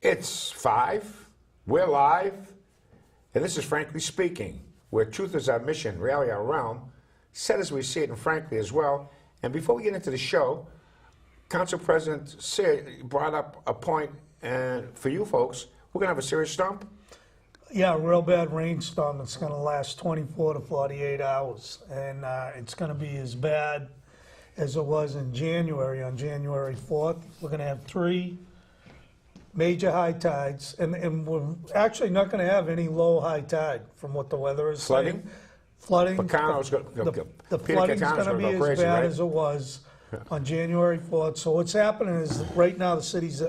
It's 5. We're live. And this is Frankly Speaking, where truth is our mission, rally our realm, said as we see it and frankly as well. And before we get into the show, Council President Sid brought up a point, and for you folks, we're going to have a serious stump. Yeah, a real bad rainstorm. It's going to last 24 to 48 hours. And it's going to be as bad as it was in January, on January 4th. We're going to have 3 major high tides. And we're actually not going to have any low high tide from what the weather is saying. Flooding. The flooding's going to be as bad as it was on January 4th. So what's happening is right now the city's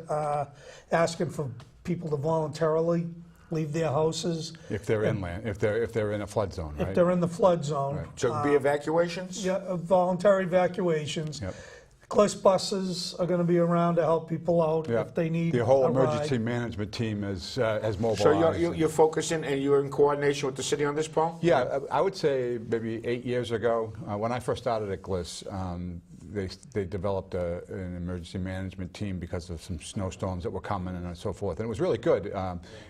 asking for people to voluntarily leave their houses. If they're inland, if they're in a flood zone, right? If they're in the flood zone. Right. So it'd be evacuations? Yeah, voluntary evacuations. Yep. Cliffs buses are going to be around to help people out if they need the whole a emergency ride. management team has mobilized. So you're focusing and you're in coordination with the city on this, Paul? Yeah, I would say maybe 8 years ago, when I first started at GLIS, they developed an emergency management team because of some snowstorms that were coming and so forth, and it was really good.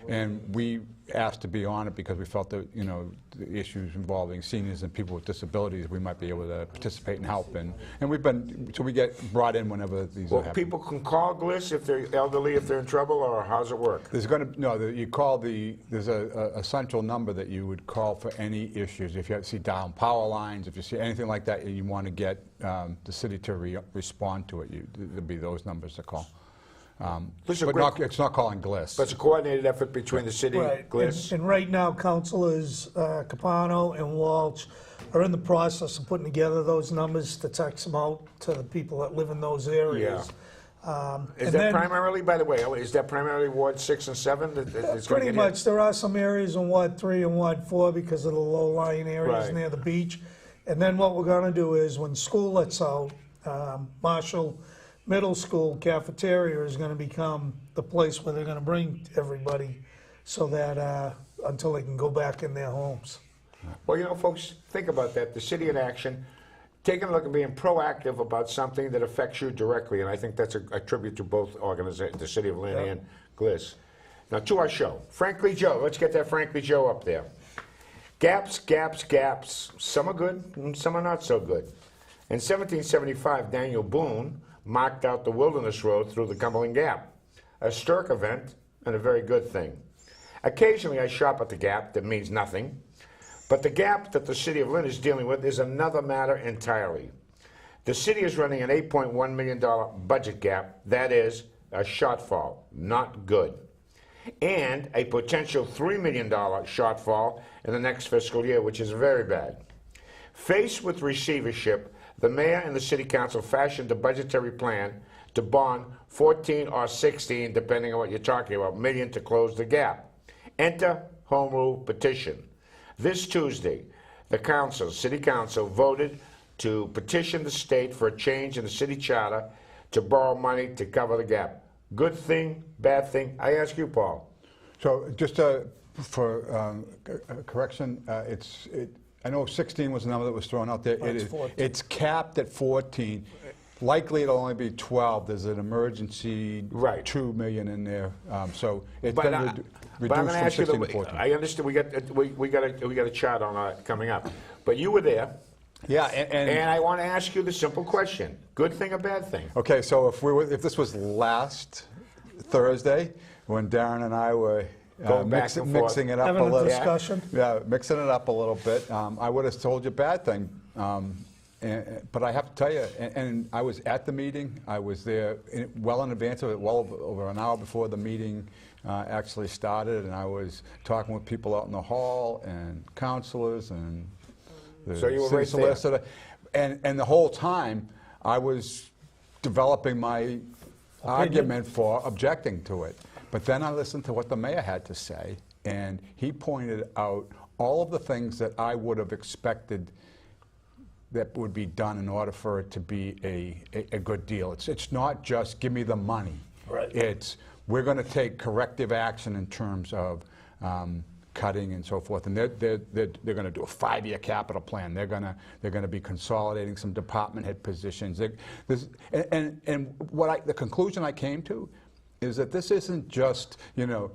And we asked to be on it because we felt that the issues involving seniors and people with disabilities, we might be able to participate and help. And we get brought in whenever these are happening. People can call GLIS if they're elderly, if they're in trouble, or how does it work? There's a central number that you would call for any issues. If you see down power lines, if you see anything like that, and you want to get the city to respond to it, there'll be those numbers to call. It's not calling GLIS. But it's a coordinated effort between the city, GLIS. And right now, councilors Capano and Walsh are in the process of putting together those numbers to text them out to the people that live in those areas. Is that primarily, by the way, is that primarily Ward 6 and 7? Pretty much. There are some areas in Ward 3 and Ward 4 because of the low-lying areas near the beach. And then what we're going to do is when school lets out, Marshall Middle School cafeteria is going to become the place where they're going to bring everybody so that until they can go back in their homes. Well, folks, think about that. The city in action, taking a look and being proactive about something that affects you directly, and I think that's a tribute to both organizations, the city of Lynn and GLIS. Now, to our show. Frankly Joe. Let's get that Frankly Joe up there. Gaps, gaps, gaps. Some are good and some are not so good. In 1775, Daniel Boone marked out the Wilderness Road through the Cumberland Gap, a historic event and a very good thing. Occasionally I shop at the Gap that means nothing, but the gap that the city of Lynn is dealing with is another matter entirely. The city is running an $8.1 million budget gap, that is, a shortfall, not good, and a potential $3 million shortfall in the next fiscal year, which is very bad. Faced with receivership, the mayor and the city council fashioned a budgetary plan to bond 14 or 16, depending on what you're talking about, million to close the gap. Enter home rule petition. This Tuesday, the city council voted to petition the state for a change in the city charter to borrow money to cover the gap. Good thing, bad thing? I ask you, Paul. So just for correction, I know 16 was the number that was thrown out there. It's capped at 14. Likely it'll only be 12. There's an emergency $2 million in there, so it's been reduced from 16 to 14. I understand we got a chart on that coming up, but you were there. Yeah, and I want to ask you the simple question: good thing or bad thing? Okay, so if this was last Thursday when Darren and I were mixing it up having a little. Discussion. Yeah, mixing it up a little bit. I would have told you bad thing, but I have to tell you, and I was at the meeting. I was there well in advance of it, well over an hour before the meeting actually started, and I was talking with people out in the hall and councilors and the city solicitor, and the whole time I was developing my argument for objecting to it. But then I listened to what the mayor had to say, and he pointed out all of the things that I would have expected that would be done in order for it to be a good deal. It's not just give me the money. Right. It's we're going to take corrective action in terms of cutting and so forth, and they're going to do a 5-year capital plan. They're going to be consolidating some department head positions. The conclusion I came to is that this isn't just, you know,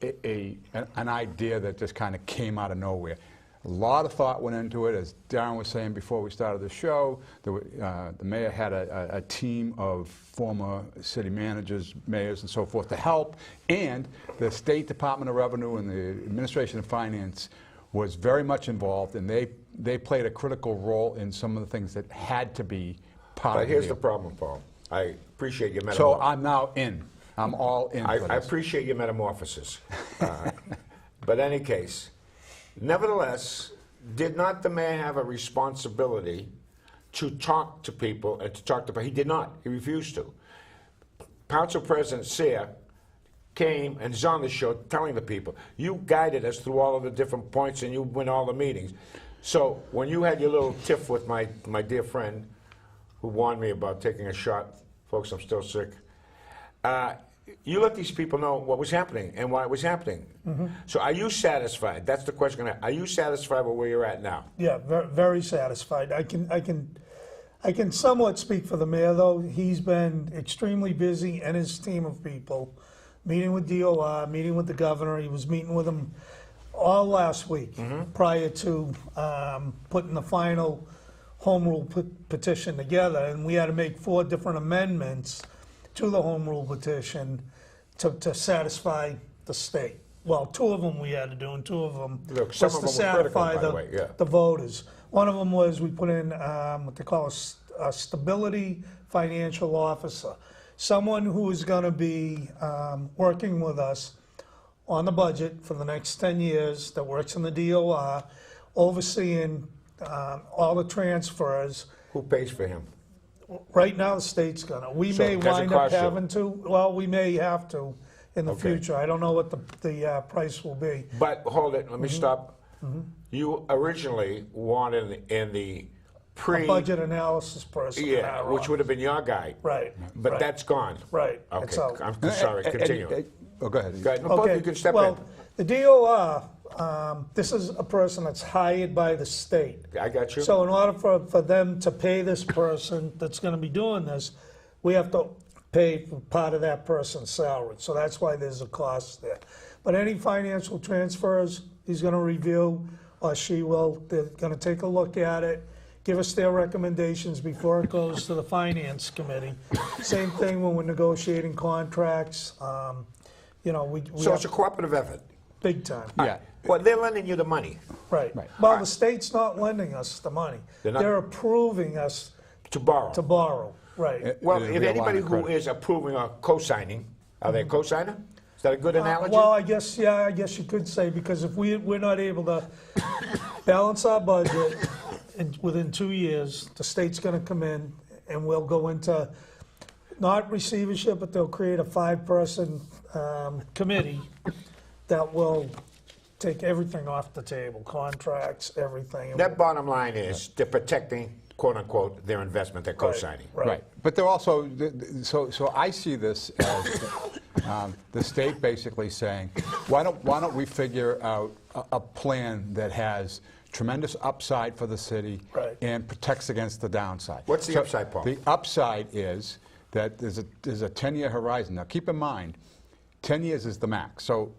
an idea that just kind of came out of nowhere. A lot of thought went into it. As Darren was saying before we started the show, the mayor had a team of former city managers, mayors, and so forth to help, and the State Department of Revenue and the Administration of Finance was very much involved, and they played a critical role in some of the things that had to be part of But the here's deal. the problem, Paul. I appreciate your So metamorphosis. I'm now in. I'm all in. I for this. appreciate your metamorphosis. But in any case, nevertheless, did not the mayor have a responsibility to talk to people and to talk to people? He did not. He refused to. Council President Sear came and is on the show telling the people, you guided us through all of the different points and you win all the meetings. So when you had your little tiff with my dear friend who warned me about taking a shot, folks, I'm still sick, you let these people know what was happening and why it was happening. So are you satisfied? That's the question. Are you satisfied with where you're at now? Yeah, very satisfied. I can somewhat speak for the mayor, though. He's been extremely busy, and his team of people, meeting with DOR, meeting with the governor. He was meeting with him all last week prior to putting the final home rule petition together, and we had to make 4 different amendments to the home rule petition to satisfy the state. Well, 2 of them we had to do, and 2 of them Look, some was of to them were critical, satisfy by the way, yeah. the voters. One of them was we put in what they call a stability financial officer, someone who is going to be working with us on the budget for the next 10 years, that works in the DOR, overseeing all the transfers. Who pays for him? Right now, the state's gonna. We So may it doesn't wind up cost you? having to. Well, we may have to in the Okay. future. I don't know what the price will be. But hold it, let me stop. You originally wanted in the A budget analysis person. yeah, which would have been your guy. Right. But right. that's gone. Right. It's Okay, out. I'm sorry, continue. Oh, go ahead. Go ahead. No, both of you can step well, in. the DOR, this is a person that's hired by the state. I got you. So in order for them to pay this person that's going to be doing this, we have to pay for part of that person's salary. So that's why there's a cost there. But any financial transfers, he's going to review, or she will. They're going to take a look at it, give us their recommendations before it goes to the finance committee. Same thing when we're negotiating contracts. You know, we So have it's a cooperative effort. big time. Yeah. Well, they're lending you the money Right. Right. Well, the state's not lending us the money. They're not- They're approving us to borrow. to borrow. Right. Well, It'll if be a anybody line of who credit. is approving or co-signing, are they a co-signer? Is that a good analogy? Well, I guess you could say, because if we're not able to balance our budget within 2 years, the state's going to come in and we'll go into not receivership, but they'll create a 5-person committee that will take everything off the table, contracts, everything. That bottom line is they're protecting, quote unquote, their investment, they're co-signing. Right. But they're also, so I see this as the state basically saying, why don't we figure out a plan that has tremendous upside for the city Right. and protects against the downside. What's the upside, Paul? The upside is that there's a 10-year horizon. Now keep in mind, 10 years is the max. So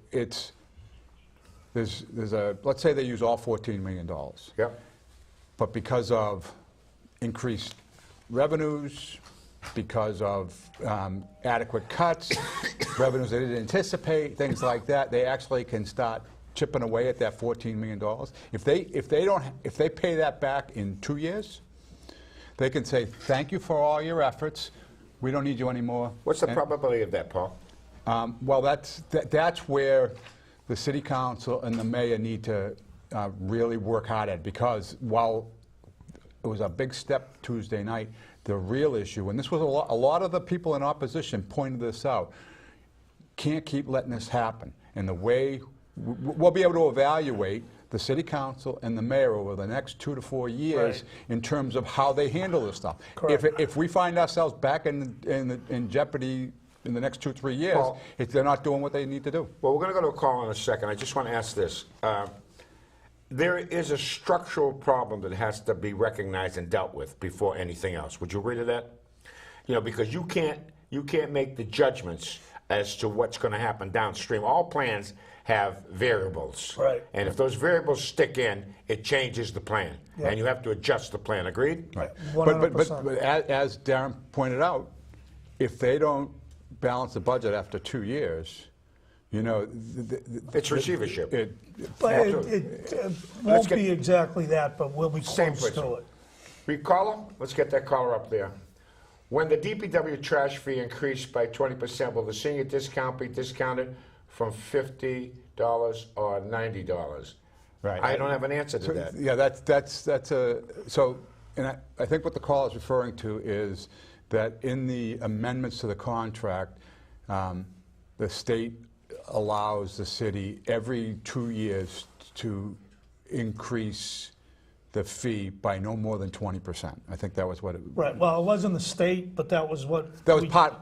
there's let's say they use all $14 million. Yep. But because of increased revenues, because of adequate cuts, revenues they didn't anticipate, things like that, they actually can start chipping away at that $14 million. If they pay that back in 2 years, they can say, thank you for all your efforts. We don't need you anymore. What's the And- probability of that, Paul? well, that's where the city council and the mayor need to really work hard at, because while it was a big step Tuesday night, the real issue, and this was a lot of the people in opposition pointed this out, can't keep letting this happen. And the way we'll be able to evaluate the city council and the mayor over the next 2 to 4 years Right. in terms of how they handle this stuff. Correct. If we find ourselves back in jeopardy in the next 2 or 3 years, Paul. if they're not doing what they need to do. Well, we're going to go to a call in a second. I just want to ask this. There is a structural problem that has to be recognized and dealt with before anything else. Would you agree to that? You know, because you can't make the judgments as to what's going to happen downstream. All plans have variables. Right. And if those variables stick in, it changes the plan. Yeah. And you have to adjust the plan. Agreed? Right. 100%. But as Darren pointed out, if they don't balance the budget after 2 years, you know, It's receivership. But Absolutely. it Let's won't get- be exactly that, but we'll be Same close to principle. it. Read caller? Let's get that caller up there. When the DPW trash fee increased by 20%, will the senior discount be discounted from $50 or $90? Right. I don't have an answer to So, that. yeah, that's a, so, and I think what the call is referring to is that in the amendments to the contract, the state allows the city every 2 years to increase the fee by no more than 20%. I think that was what it. Right, well, it wasn't the state, but that was what. That was we- part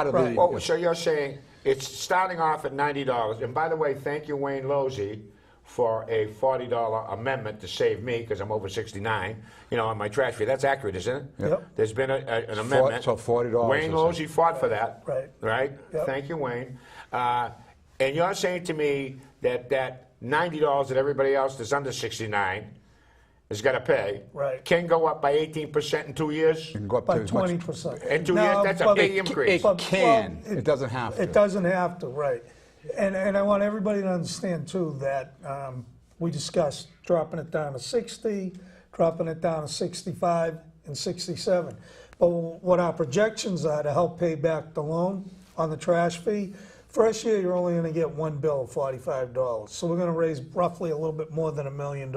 of Right. the. Oh, so you're saying it's starting off at $90. And by the way, thank you, Wayne Losey, for a $40 amendment to save me because I'm over 69, you know, on my trash fee. That's accurate, isn't it? Yep. There's been an amendment. So $40 Wayne or so. Losey fought for that. Right. Right? Yep. Thank you, Wayne. And you're saying to me that that $90 that everybody else that's under 69 is going to pay Right. can go up by 18% in 2 years? Can go up By to as much- 20%. In 2 Now, years? That's a but- big increase. It But- can. well, It doesn't have to. It doesn't have to, right. And I want everybody to understand too that we discussed dropping it down to 60, dropping it down to 65 and 67. But what our projections are to help pay back the loan on the trash fee, first year you're only going to get one bill of $45. So we're going to raise roughly a little bit more than $1 million.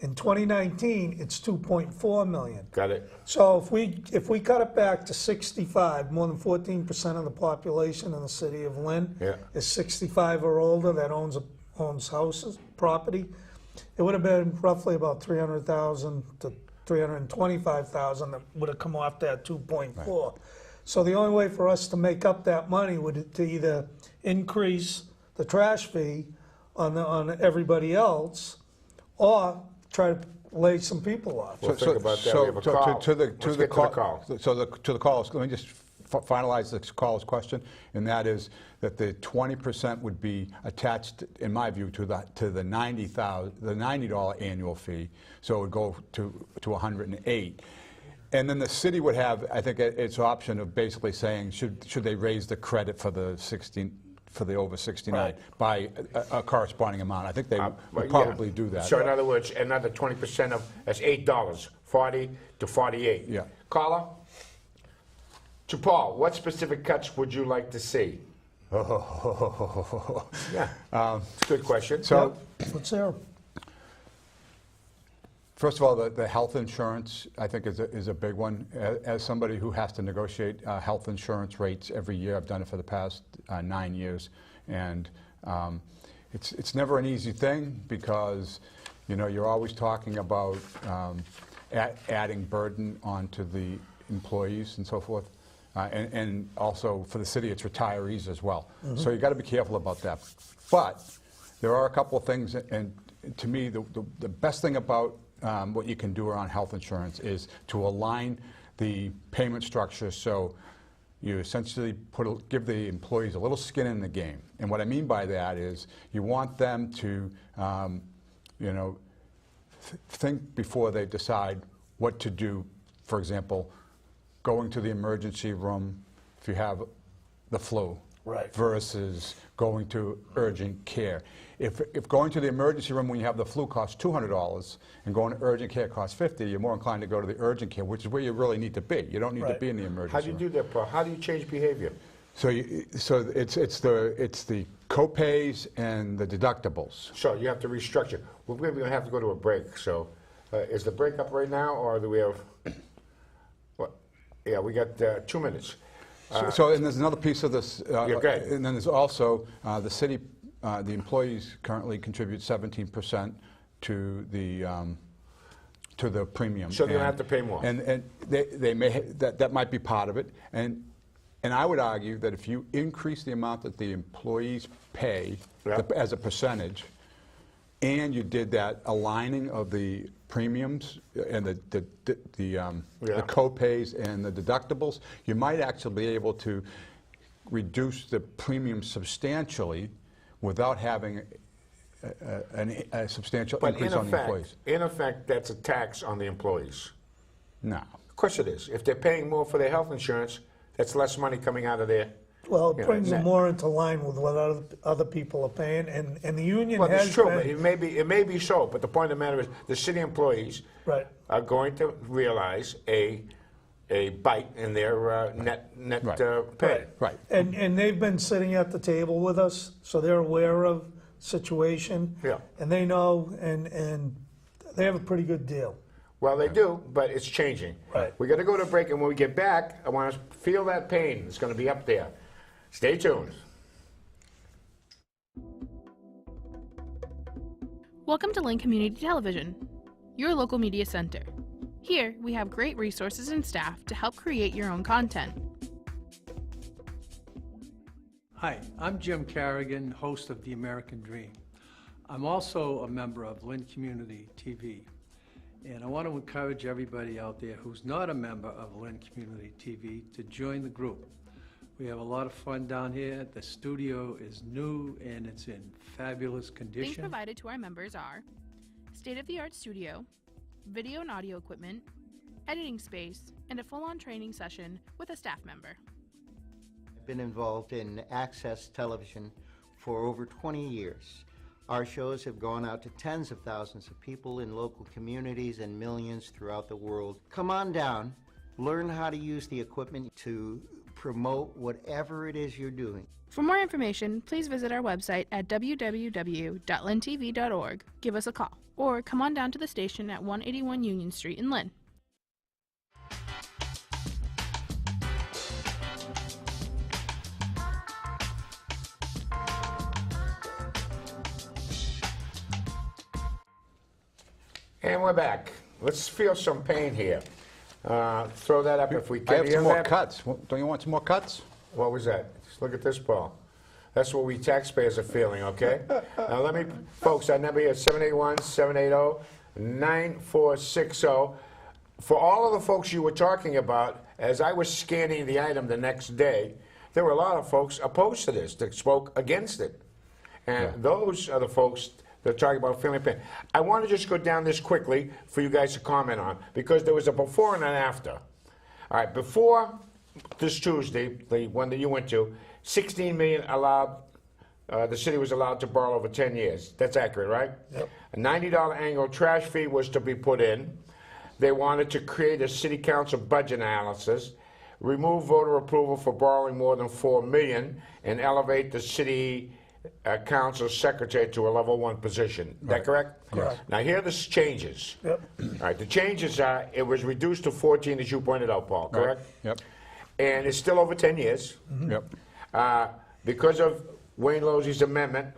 In 2019, it's 2.4 million. Got it. So if we cut it back to 65, more than 14% of the population in the city of Lynn Yeah. is 65 or older that owns houses, property, it would have been roughly about 300,000 to 325,000 that would have come off that 2.4. So the only way for us to make up that money would to either increase the trash fee on everybody else, or try to lay some people off. We'll think about that. We have a call. To the Let's get to the call. to the calls, let me just finalize the call's question, and that is that the 20% would be attached, in my view, to the $90 annual fee, so it would go to 108. And then the city would have, I think, its option of basically saying, should they raise the credit for the 16, for the over 69 Right. by a corresponding amount. I think they Well, would yeah. probably do that. So in other words, another 20% of, that's $8, 40 to 48. Yeah. Caller? To Paul, what specific cuts would you like to see? Yeah, it's a good question. So, What's there? first of all, the health insurance, I think, is a big one. As somebody who has to negotiate health insurance rates every year, I've done it for the past 9 years, and it's never an easy thing because, you know, you're always talking about adding burden onto the employees and so forth. And also for the city, it's retirees as well. So you got to be careful about that. But there are a couple of things, and to me, the best thing about what you can do around health insurance is to align the payment structure so you essentially give the employees a little skin in the game. And what I mean by that is you want them to, you know, think before they decide what to do. For example, going to the emergency room if you have the flu, Right. versus going to urgent care. If going to the emergency room when you have the flu costs $200 and going to urgent care costs $50, you're more inclined to go to the urgent care, which is where you really need to be. You don't need to Right. be in the emergency How do you room. do that, Paul? How do you change behavior? So it's the co-pays and the deductibles. So you have to restructure. We're going to have to go to a break. So is the break up right now, or do we have... What? Yeah, we got 2 minutes. And there's another piece of this. Okay. And then there's also the city, the employees currently contribute 17% to the premium. So they're gonna have to pay more. And they may that might be part of it. And I would argue that if you increase the amount that the employees pay Yeah. as a percentage, and you did that aligning of the premiums and the Yeah. co-pays and the deductibles, you might actually be able to reduce the premium substantially without having a substantial But increase on the employees. in effect, that's a tax on the employees. No. Of course it is. If they're paying more for their health insurance, that's less money coming out of their. Well, it Yeah, brings them net. more into line with what other people are paying, and the union Well, has that's true. been. But it may be so. But the point of the matter is, the city employees Right. are going to realize a bite in their net Right. pay. Right. And they've been sitting at the table with us, so they're aware of situation. Yeah. And they know, and they have a pretty good deal. Well, they do, but it's changing. Right. We got to go to break, and when we get back, I want to feel that pain. It's going to be up there. Stay tuned. Welcome to Lynn Community Television, your local media center. Here, we have great resources and staff to help create your own content. Hi, I'm Jim Carrigan, host of The American Dream. I'm also a member of Lynn Community TV, and I want to encourage everybody out there who's not a member of Lynn Community TV to join the group. We have a lot of fun down here. The studio is new and it's in fabulous Things condition. provided to our members are state-of-the-art studio, video and audio equipment, editing space, and a full-on training session with a staff member. I've been involved in access television for over 20 years. Our shows have gone out to tens of thousands of people in local communities and millions throughout the world. Come on down, learn how to use the equipment to promote whatever it is you're doing. For more information, please visit our website at www.lyntv.org, give us a call, or come on down to the station at 181 Union Street in Lynn. And we're back. Let's feel some pain here. Throw that up if we can. I have You some hear more that? cuts. Don't you want some more cuts? What was that? Just look at this, Paul. That's what we taxpayers are feeling, okay? Now let me, folks, our number here is 781-780-9460. For all of the folks you were talking about, as I was scanning the item the next day, there were a lot of folks opposed to this that spoke against it. And those are the folks that are talking about feeling pain. I want to just go down this quickly for you guys to comment on, because there was a before and an after. All right, before this Tuesday, the one that you went to, 16 million allowed, the city was allowed to borrow over 10 years. That's accurate, right? Yep. A $90 annual trash fee was to be put in. They wanted to create a city council budget analysis, remove voter approval for borrowing more than $4 million, and elevate the city council secretary to a level 1 position. Is that correct? Correct. Now here are the changes. Yep. All right, the changes are, it was reduced to 14, as you pointed out, Paul, correct? Yep. And it's still over 10 years. Yep. Because of Wayne Losey's amendment,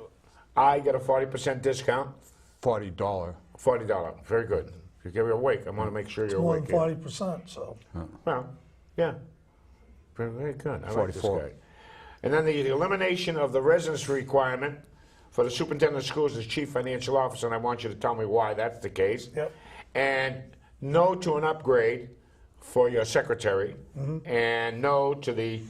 I get a 40% discount. $40. $40. Very good. If you're awake, I want to make sure you're More awake. than here. 40%, so. Well, yeah. Very good. I like this 44. guy. And then the elimination of the residence requirement for the superintendent of schools as chief financial officer, and I want you to tell me why that's the case. Yep. And no to an upgrade for your secretary, and no to the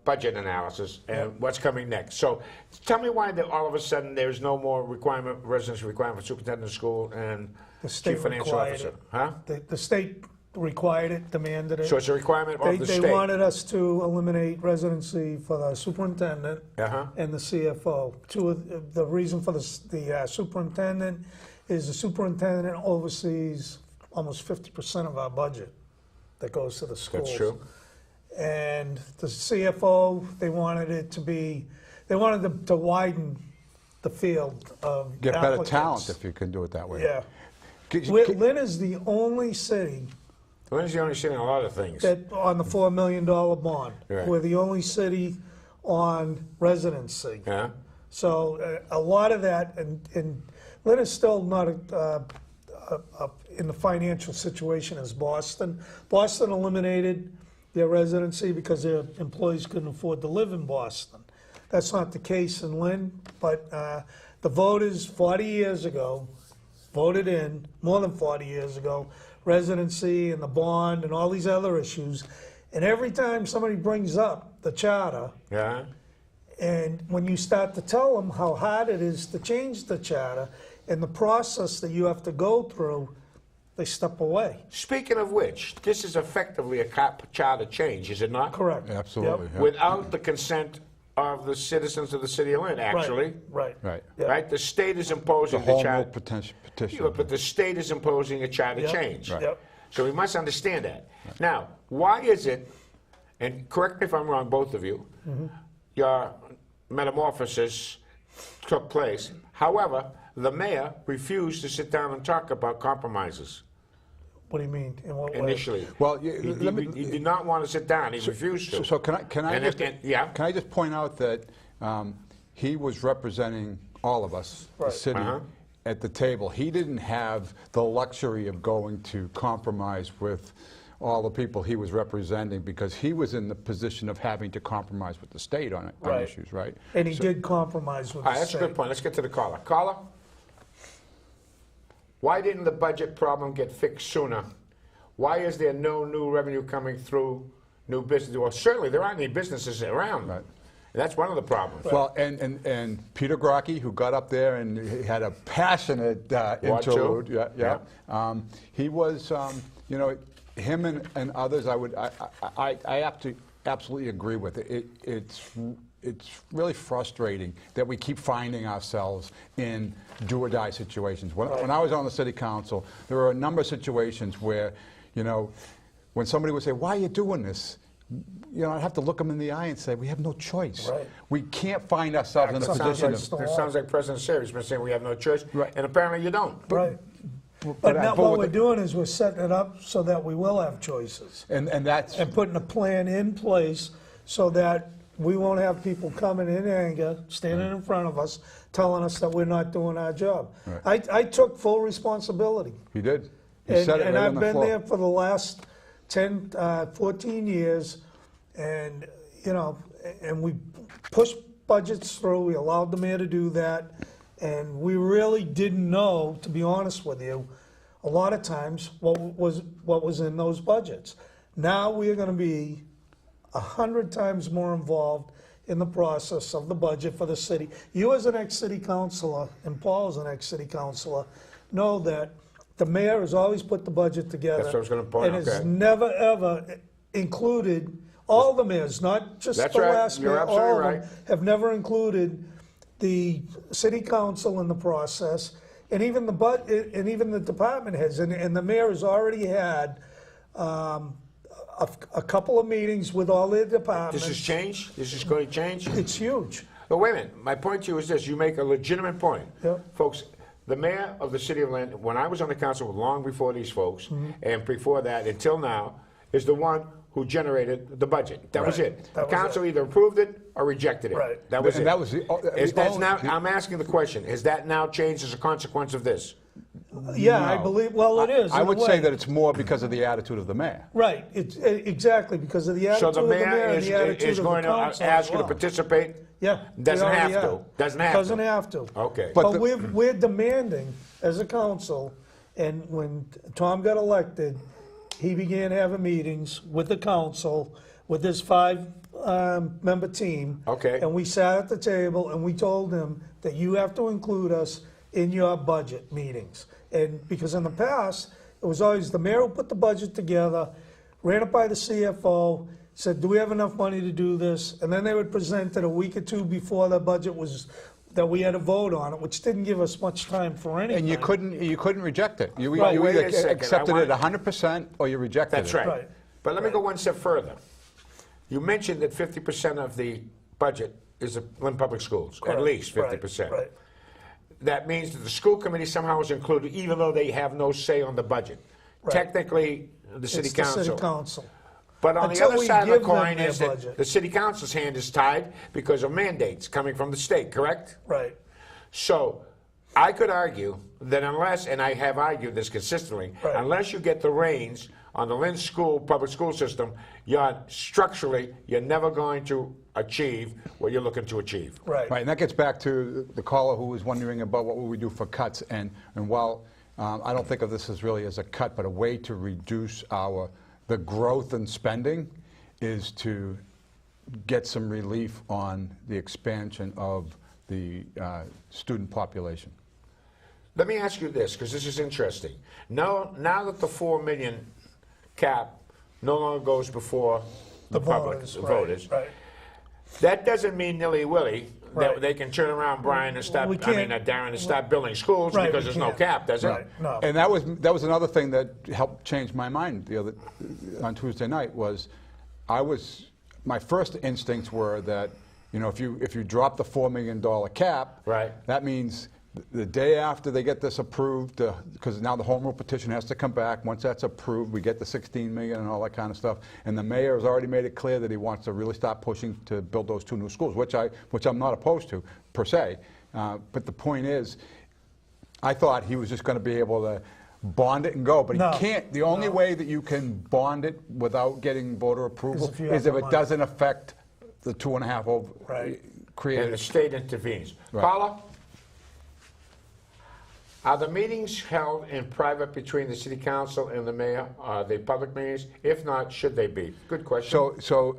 budget analysis and what's coming next. So tell me why all of a sudden there's no more residence requirement for superintendent of school and The state chief financial required officer. it. Huh? The state required it, demanded it. So it's a requirement of the They state. wanted us to eliminate residency for the superintendent Uh-huh. and the CFO. The reason for the superintendent is the superintendent oversees almost 50% of our budget that goes to the schools. That's true. And the CFO, they wanted to widen the field of Get better applicants. talent if you can do it that way. Yeah. Get- Lynn is the only city Lynn's the only city in a lot of things. that on the $4 million bond. Right. We're the only city on residency. Yeah? So a lot of that, and Lynn is still not in the financial situation as Boston. Boston eliminated their residency because their employees couldn't afford to live in Boston. That's not the case in Lynn, but the voters 40 years ago voted in, more than 40 years ago, residency and the bond and all these other issues. And every time somebody brings up the charter, Yeah? and when you start to tell them how hard it is to change the charter and the process that you have to go through, they step away. Speaking of which, this is effectively a charter change, is it not? Correct. Absolutely. Yep. yeah. Without the consent of the citizens of the city of Lynn, actually. Right. Right. Yep. Right? The state is The imposing the whole rule charter. petition. Yeah, but the state is imposing a charter Yep. change. Right. Yep. So we must understand that. Now, why is it, and correct me if I'm wrong, both of you, your metamorphosis took place. However, the mayor refused to sit down and talk about compromises What do you mean? In what way? initially. Well, He did not want to sit down. He refused to. So can I And just yeah. can I just point out that he was representing all of us, the Right. city, at the table. He didn't have the luxury of going to compromise with all the people he was representing because he was in the position of having to compromise with the state on Right. issues, right? And he did compromise with All right, the that's a state. good point. Let's get to the caller. Caller, why didn't the budget problem get fixed sooner? Why is there no new revenue coming through, new business? Well, certainly there aren't any businesses around. Right. That's one of the problems. Well, and Peter Grocki, who got up there and he had a passionate interlude, he was, you know, him and others. I have to absolutely agree with it. It's really frustrating that we keep finding ourselves in do or die situations. When I was on the city council, there were a number of situations where, you know, when somebody would say, "Why are you doing this?" You know, I'd have to look them in the eye and say, we have no choice. Right. We can't find ourselves in a That position sounds of... like, that sounds like President Series been saying we have no choice, Right. and apparently you don't. Right. But but now but what with we're the- doing is we're setting it up so that we will have choices. And that's... And putting a plan in place so that we won't have people coming in anger, standing in front of us, telling us that we're not doing our job. Right. I took full responsibility. He did. He And, said it and right on I've the been floor. there for the last 10, 14 years, and, you know, and we pushed budgets through, we allowed the mayor to do that, and we really didn't know, to be honest with you, a lot of times what was in those budgets. Now we are going to be 100 times more involved in the process of the budget for the city. You as an ex-city councilor, and Paul as an ex-city councilor, know that the mayor has always put the budget together. That's what I was gonna point out, And has okay. never, ever included, all the mayors, not just That's the right. last You're mayor, absolutely all of them, right. have never included the city council in the process, and even the department heads. And the mayor has already had a couple of meetings with all their departments. This has changed? This is going to change? It's huge. But wait a minute. My point to you is this. You make a legitimate point. Yep. Folks, the mayor of the city of Lynn, when I was on the council long before these folks, and before that until now, is the one who generated the budget. That was Right. it. That The was council it. either approved it or rejected it. Right. That was And it. that was the Is the that only- now, I'm asking the question, has that now changed as a consequence of this? Yeah, I No. believe, well, it is. I in a would say way. that it's more because of the attitude of the mayor. Right, it's exactly, because of the So attitude the of the mayor mayor and the attitude is of going the to council as ask you to well. participate? Yeah. Doesn't we already have to. have. Doesn't have to. Doesn't have to. Okay. But But the- we're demanding, as a council, and when Tom got elected, he began having meetings with the council, with his 5-member team. Okay. And we sat at the table and we told him that you have to include us in your budget meetings. And because in the past, it was always the mayor who put the budget together, ran it by the CFO, said, do we have enough money to do this? And then they would present it a week or two before the budget was, that we had to vote on it, which didn't give us much time for anything. And you couldn't reject it. You Right, you wait either a second. accepted I it want- 100% or you rejected That's it. right. Right. But let me go one step further. You mentioned that 50% of the budget is the Lynn Public Schools, at Correct. least Right, 50%. right. That means that the school committee somehow is included, even though they have no say on the budget. Right. Technically, the city It's the council. city council. But on the Until other we side of the give them coin their is that budget. the city council's hand is tied because of mandates coming from the state, correct? Right. So I could argue that unless, and I have argued this consistently, Right. unless you get the reins on the Lynn public school system, you're never going to achieve what you're looking to achieve. Right. Right, and that gets back to the caller who was wondering about what would we do for cuts. And while I don't think of this as really as a cut, but a way to reduce the growth in spending is to get some relief on the expansion of the student population. Let me ask you this, because this is interesting. Now that the 4 million cap no longer goes before the public, the voters, Right. that doesn't mean nilly-willy that Right. they can turn around, Brian, and start, We can't- Darren, and start building schools Right, because we there's no can't. cap, does it? Right, no. And that was another thing that helped change my mind on Tuesday night was my first instincts were that, you know, if you drop the $4 million cap, Right. that means the day after they get this approved, because now the home rule petition has to come back. Once that's approved, we get the 16 million and all that kind of stuff. And the mayor has already made it clear that he wants to really start pushing to build those 2 new schools, which I'm not opposed to per se. But the point is, I thought he was just going to be able to bond it and go, but No. he can't. The only way that you can bond it without getting voter approval Is if you have is if the it money. doesn't affect the 2.5 over Right. And the created. state intervenes. Right. Paula? Are the meetings held in private between the city council and the mayor? Are they public meetings? If not, should they be? Good question. So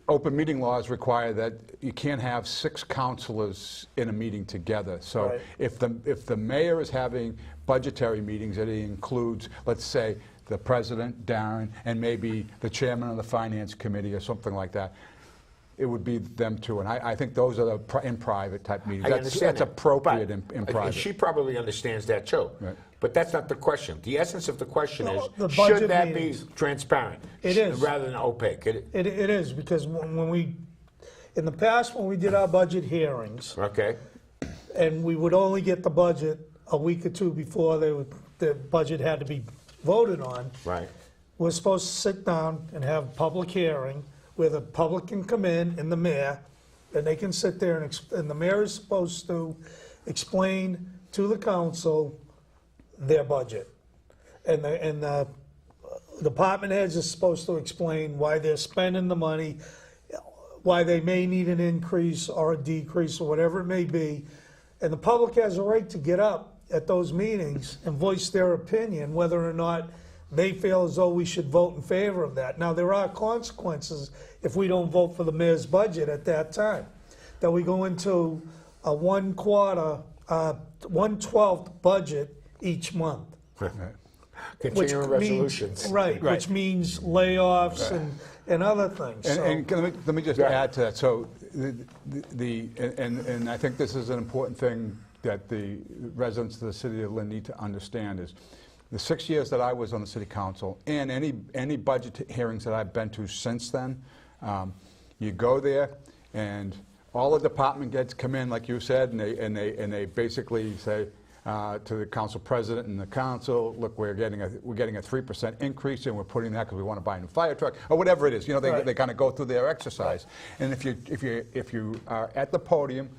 open meeting laws require that you can't have 6 councilors in a meeting together. So Right. if the mayor is having budgetary meetings that he includes, let's say, the president, Darren, and maybe the chairman of the finance committee or something like that, it would be them too. And I think those are the in private type meetings. I That's understand that, appropriate but in private. She probably understands that too. Right. But that's not the question. The essence of the question No, is, the should budget that meetings. be transparent? It is. Rather than opaque. It is, because when we, in the past, when we did our budget hearings, Okay? and we would only get the budget a week or 2 before the budget had to be voted on, Right. we're supposed to sit down and have a public hearing where the public can come in and the mayor, and they can sit there and the mayor is supposed to explain to the council their budget. And the department heads are supposed to explain why they're spending the money, why they may need an increase or a decrease or whatever it may be. And the public has a right to get up at those meetings and voice their opinion, whether or not they feel as though we should vote in favor of that. Now, there are consequences if we don't vote for the mayor's budget at that time, that we go into a 1/12 budget each month. Continuing resolutions. Means, right, which means layoffs and other things. So- And let me just Yeah. add to that. So and I think this is an important thing that the residents of the city of Lynn need to understand is the 6 years that I was on the city council and any budget hearings that I've been to since then, you go there and all the department heads come in, like you said, and they basically say to the council president and the council, look, we're getting a 3% increase, and we're putting that because we want to buy a new fire truck or whatever it is. You know, Right. they kind of go through their exercise. And if you are at the podium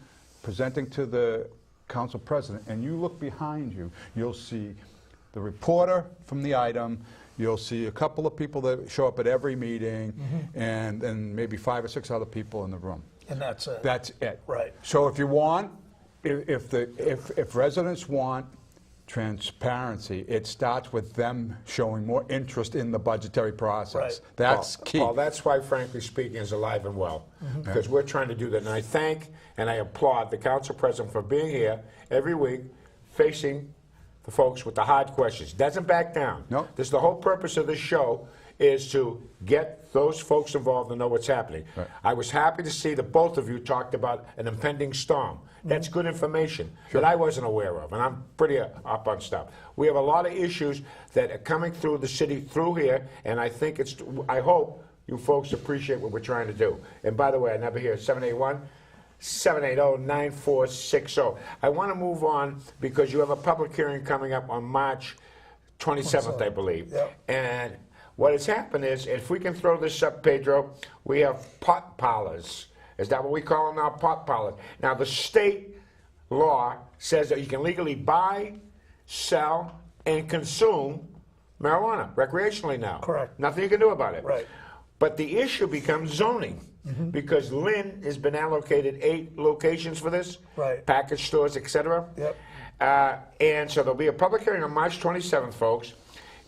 presenting to the council president and you look behind you, you'll see the reporter from the item. You'll see a couple of people that show up at every meeting, and then maybe 5 or 6 other people in the room. And that's it. That's it. Right. So if you want, if residents want transparency, it starts with them showing more interest in the budgetary process. Right. That's Paul, key. Paul, that's why, frankly speaking, is alive and well. Because we're trying to do that. And I thank and I applaud the council president for being here every week, facing the folks with the hard questions. Doesn't back down. No. This is the whole purpose of this show, is to get those folks involved and know what's happening. Right. I was happy to see that both of you talked about an impending storm. That's good information that I wasn't aware of, and I'm pretty up on stuff. We have a lot of issues that are coming through the city through here, and I think I hope you folks appreciate what we're trying to do. And by the way, I never hear 781-780-9460. I want to move on because you have a public hearing coming up on March 27th, I believe. Yep. And what has happened is, if we can throw this up, Pedro, we have pot parlors. Is that what we call them now? Pot parlors. Now, the state law says that you can legally buy, sell, and consume marijuana recreationally now. Correct. Nothing you can do about it. Right. But the issue becomes zoning, because Lynn has been allocated 8 locations for this. Right. Package stores, etc. Yep. And so there'll be a public hearing on March 27th, folks.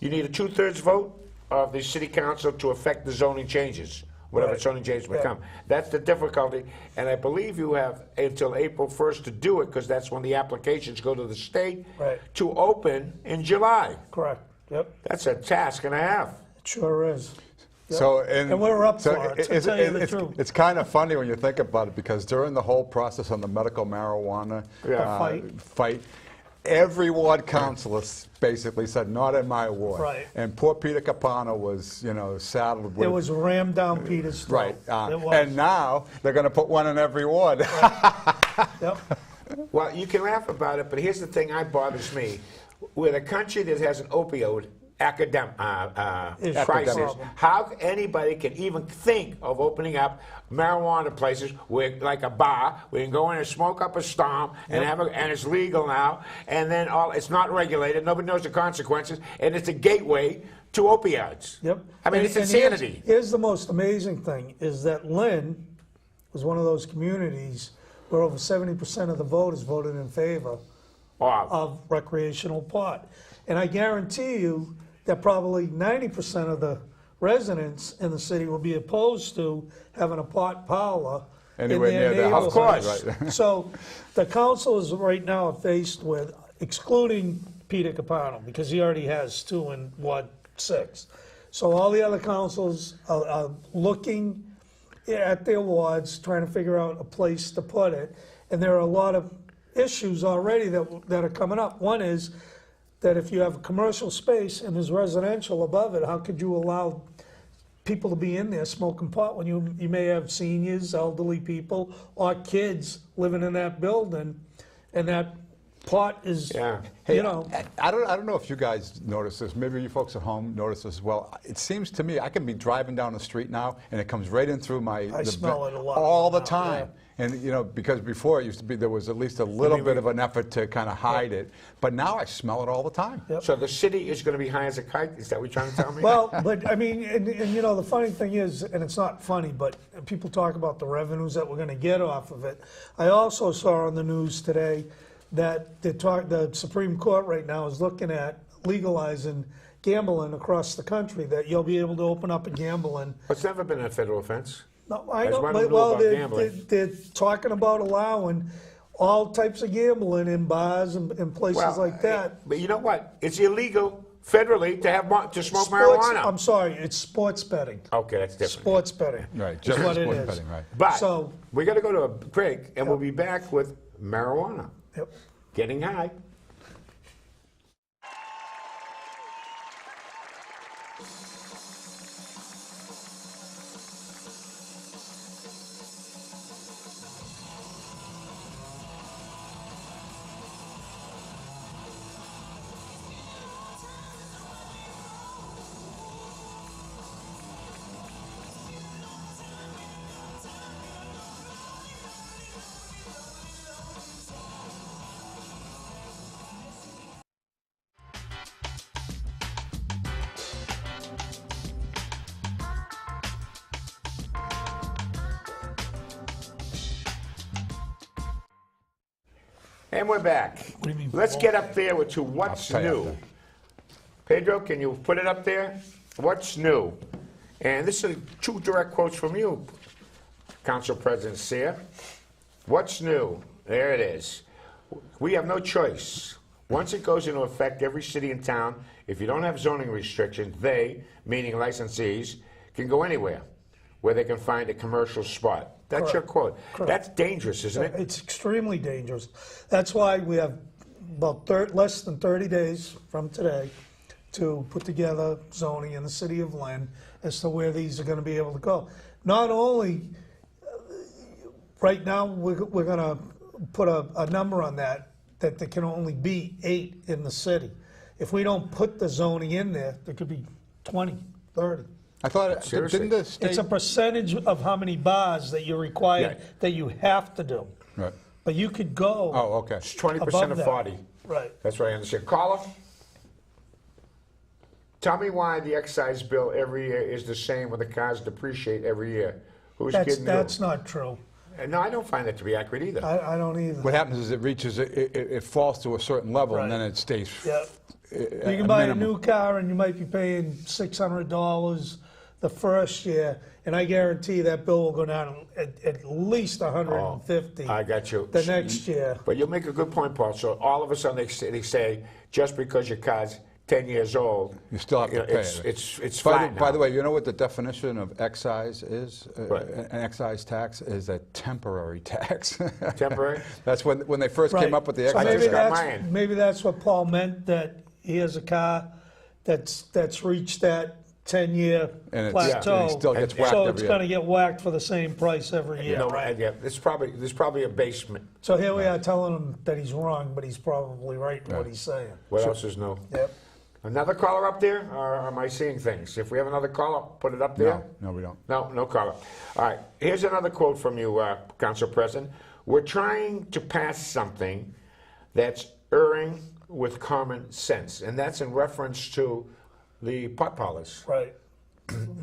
You need a 2/3 vote of the city council to affect the zoning changes. whatever Right. zoning changes Yeah. become. That's the difficulty, and I believe you have until April 1st to do it, because that's when the applications go to the state Right. to open in July. Correct. Yep. That's a task and a half. It sure is. Yep. So, and we're up for it, to tell you the truth. It's kind of funny when you think about it, because during the whole process on the medical marijuana Yeah. Fight. every ward councilor basically said, not in my ward. Right. And poor Peter Capano was, saddled with... It was rammed down Peter's throat. Right. It was. And now they're going to put one in every ward. Yep. Well, you can laugh about it, but here's the thing that bothers me. We're a country that has an opioid crisis. Problem. How anybody can even think of opening up marijuana places where, like a bar, where you can go in and smoke up a storm and and it's legal now, and then it's not regulated, nobody knows the consequences, and it's a gateway to opioids. Yep. I mean, And- it's and insanity. Here's the most amazing thing, is that Lynn was one of those communities where over 70% of the voters voted in favor Wow. of recreational pot. And I guarantee you that probably 90% of the residents in the city will be opposed to having a pot parlor Anywhere in their near their house. Of course. Right. So the councilors right now are faced with, excluding Peter Capano, because he already has 2 in Ward 6. So all the other councils are looking at their wards, trying to figure out a place to put it. And there are a lot of issues already that are coming up. One is that if you have a commercial space and there's residential above it, how could you allow people to be in there smoking pot when you may have seniors, elderly people, or kids living in that building, and that pot is, Hey, you know. I don't know if you guys notice this. Maybe you folks at home notice this as well. It seems to me I can be driving down the street now, and it comes right in through I smell it a lot all the now, time. And because before it used to be there was at least a little bit of an effort to kind of hide it, but now I smell it all the time. Yep. So the city is going to be high as a kite? Is that what you're trying to tell me? Well, but I mean, and the funny thing is, and it's not funny, but people talk about the revenues that we're going to get off of it. I also saw on the news today that the Supreme Court right now is looking at legalizing gambling across the country, that you'll be able to open up a gambling. It's never been a federal offense. No, I That's know, why I but don't know well, about gambling. they're talking about allowing all types of gambling in bars and places like that. But you know what? It's illegal federally to smoke Sports- marijuana. I'm sorry, it's sports betting. Okay, that's different. Sports betting. Right, is just what it sports is. betting, right. But So- we got to go to a break, and we'll be back with marijuana. Yep. Getting high. And we're back. What do you mean? Let's get up there to what's I'll tell you new. after. Pedro, can you put it up there? What's new? And this is 2 direct quotes from you, Council President Sear. What's new? There it is. We have no choice. Once it goes into effect, every city and town, if you don't have zoning restrictions, they, meaning licensees, can go anywhere where they can find a commercial spot. That's your quote. Correct. That's dangerous, isn't it? It's extremely dangerous. That's why we have about less than 30 days from today to put together zoning in the city of Lynn as to where these are going to be able to go. Not only, right now, we're going to put a number on that there can only be 8 in the city. If we don't put the zoning in there could be 20, 30. I thought, Seriously? didn't the state... It's a percentage of how many bars that you're required, Yeah. that you have to do. Right. But you could go. Oh, okay. It's 20% above of that. 40. Right. That's what I understand. Caller, tell me why the excise bill every year is the same when the cars depreciate every year. Who's kidding That's you? not true. No, I don't find that to be accurate either. I don't either. What happens is it falls to a certain level, and Right. then it stays Yeah. a You can buy a minimum. new car and you might be paying $600 the first year, and I guarantee that bill will go down at least 150. I got you. The next year. But you make a good point, Paul. So all of a sudden they say just because your car's 10 years old, You still have to pay it. it's flat By now. the way, you know what the definition of excise is? Right. An excise tax is a temporary tax. Temporary? That's when they first came Right. up with the So I excise just got tax. mine. maybe that's what Paul meant, that he has a car that's reached that 10-year And it's- plateau. and it still gets whacked So every it's year. going to get whacked for the same price every year, No, right? yeah, there's probably a basement. So here we are telling him that he's wrong, but he's probably right in what he's saying. What else is new? Yep. Another caller up there, or am I seeing things? If we have another caller, put it up there. No, we don't. No caller. All right, here's another quote from you, Council President. We're trying to pass something that's erring with common sense, and that's in reference to the pot parlors. Right.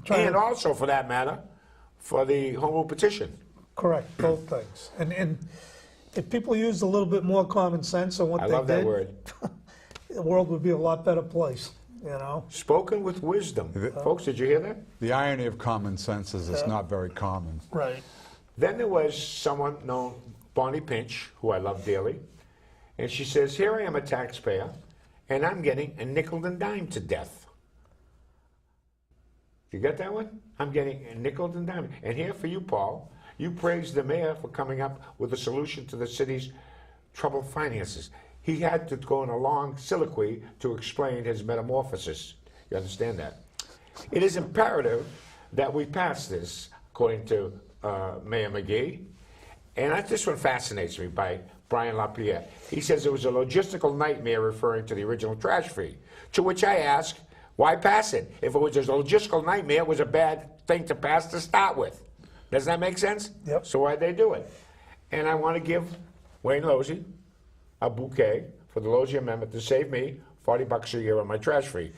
And also, for that matter, for the home rule petition. Correct, both things. And if people used a little bit more common sense on what I they love that did, word. the world would be a lot better place, you know? Spoken with wisdom. Folks, did you hear that? The irony of common sense is it's not very common. Right. Then there was someone known, Bonnie Pinch, who I love dearly, and she says, here I am a taxpayer, and I'm getting a nickel and dime to death. You get that one? I'm getting a nickel and dime. And here for you, Paul, you praised the mayor for coming up with a solution to the city's troubled finances. He had to go on a long soliloquy to explain his metamorphosis. You understand that? It is imperative that we pass this, according to Mayor McGee. And this one fascinates me, by Brian LaPierre. He says it was a logistical nightmare, referring to the original trash fee. To which I ask, why pass it? If it was a logistical nightmare, it was a bad thing to pass to start with. Does that make sense? Yep. So why'd they do it? And I want to give Wayne Losey a bouquet for the Losey Amendment to save me $40 a year on my trash fee.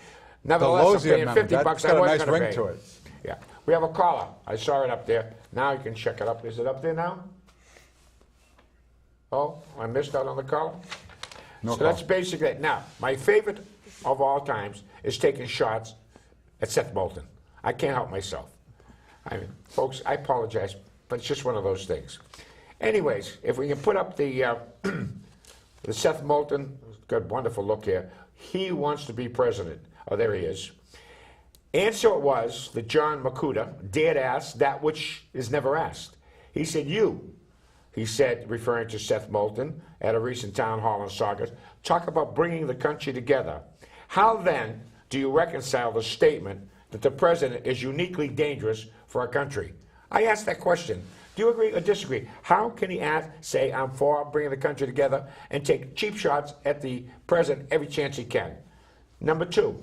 Nevertheless, I'm Losey paying Amendment, $50 that's I got a wasn't nice gonna ring pay. to it. Yeah. We have a caller. I saw it up there. Now you can check it up. Is it up there now? Oh, I missed out on the caller? No So call. that's basically it. Now, my favorite of all times is taking shots at Seth Moulton. I can't help myself. I mean, folks, I apologize, but it's just one of those things. Anyways, if we can put up the the Seth Moulton, good, wonderful look here. He wants to be president. Oh, there he is. And so it was that John Makuta dared ask that which is never asked. He said, he said, referring to Seth Moulton at a recent town hall in Saugus, talk about bringing the country together. How then do you reconcile the statement that the president is uniquely dangerous for our country? I asked that question. Do you agree or disagree? How can he say, I'm for bringing the country together, and take cheap shots at the president every chance he can? Number two,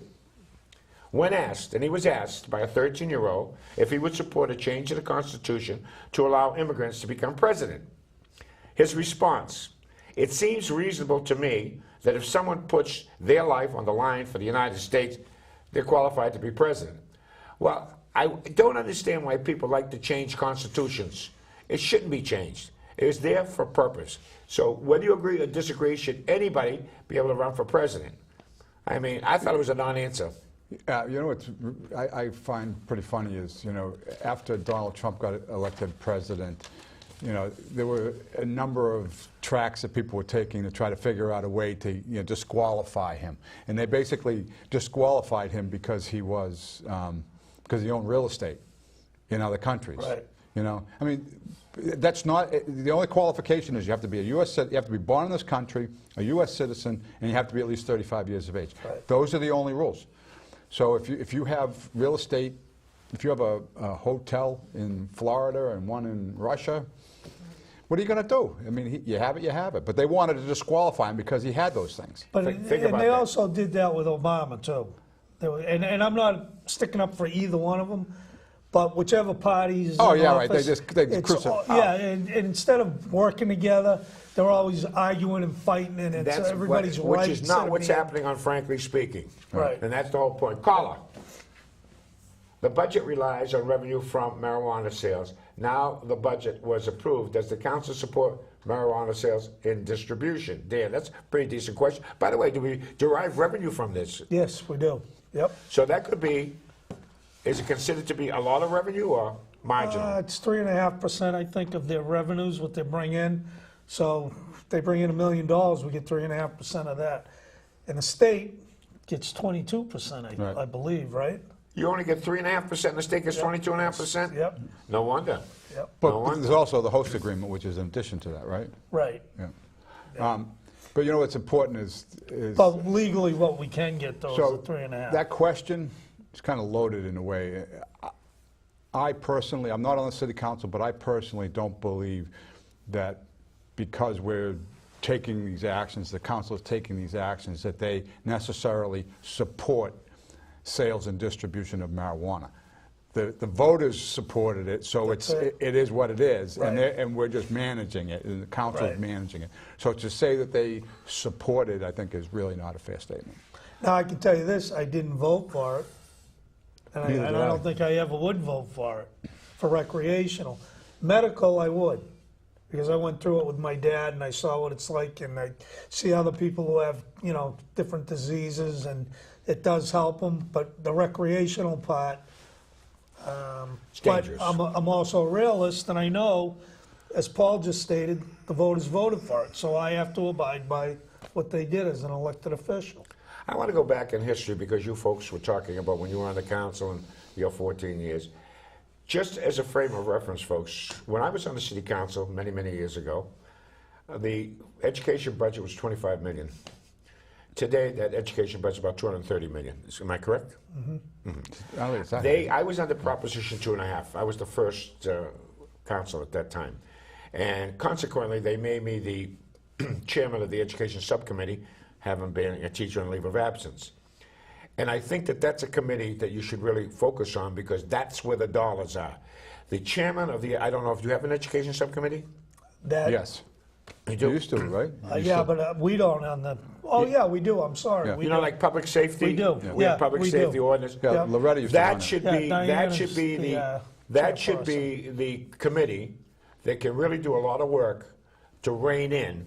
when asked, and he was asked by a 13-year-old if he would support a change in the Constitution to allow immigrants to become president. His response, it seems reasonable to me that if someone puts their life on the line for the United States, they're qualified to be president. Well, I don't understand why people like to change constitutions. It shouldn't be changed. It is there for a purpose. So whether you agree or disagree, should anybody be able to run for president? I mean, I thought it was a non-answer. You know what I find pretty funny is, you know, after Donald Trump got elected president, you know, there were a number of tracks that people were taking to try to figure out a way to, you know, disqualify him. And they basically disqualified him because he was, because he owned real estate in other countries. Right. You know, I mean, that's not, the only qualification is you have to be a U.S. you have to be born in this country, a U.S. citizen, and you have to be at least 35 years of age. Right. Those are the only rules. So if you have real estate, if you have a hotel in Florida and one in Russia, what are you going to do? I mean, you have it, you have it. But they wanted to disqualify him because he had those things. But Think and about they that. also did that with Obama, too. And I'm not sticking up for either one of them, but whichever party's Oh, in yeah, right. office, They just it's crucify. yeah, and instead of working together, they're always arguing and fighting, and it's everybody's right. Which is instead not of what's being- happening on Frankly Speaking. Right. And that's the whole point. Caller. The budget relies on revenue from marijuana sales. Now the budget was approved. Does the council support marijuana sales in distribution? Dan, that's a pretty decent question. By the way, do we derive revenue from this? Yes, we do. Yep. So that could be is it considered to be a lot of revenue or marginal? It's 3.5%, I think, of their revenues, what they bring in. So if they bring in $1 million, we get 3.5% of that. And the state gets 22%, Right. I believe, right? You only get 3.5%, and the state gets 22.5%? Yep, No wonder. yep, But No wonder. there's also the host agreement, which is in addition to that, right? right. Yeah. But you know what's important is But legally, what we can get though so is the 3.5. that question is kind of loaded in a way. I personally, I'm not on the city council, but I personally don't believe that because we're taking these actions, the council is taking these actions, that they necessarily support sales and distribution of marijuana. The voters supported it, so That's it. it is what it is, Right. and we're just managing it, and the council is Right. managing it. So to say that they support it, I think, is really not a fair statement. Now, I can tell you this, I didn't vote for it. And Neither I did I. don't think I ever would vote for it, for recreational. Medical, I would, because I went through it with my dad and I saw what it's like, and I see other people who have, you know, different diseases, and it does help them, but the recreational part, It's but dangerous. I'm also a realist, and I know, as Paul just stated, the voters voted for it, so I have to abide by what they did as an elected official. I want to go back in history because you folks were talking about when you were on the council and your 14 years. Just as a frame of reference, folks, when I was on the city council many, many years ago, the education budget was $25 million. Today, that education budget is about $230 million. Am I correct? I don't think it's that. I was under Proposition 2.5. I was the first council at that time. And consequently, they made me the chairman of the education subcommittee, having been a teacher on leave of absence. And I think that that's a committee that you should really focus on because that's where the dollars are. The chairman of the, I don't know if you have an education subcommittee? That, Yes. You You do? used to, right? You yeah, still- but we don't on the, oh, yeah, we do, I'm sorry. Yeah. we You know, do. like public safety? We do, We yeah, have public we do. safety ordinance. Yeah, Yeah. Loretta used to run That it. should Yeah, be, Diana's that should be the, that should be the committee that can really do a lot of work to rein in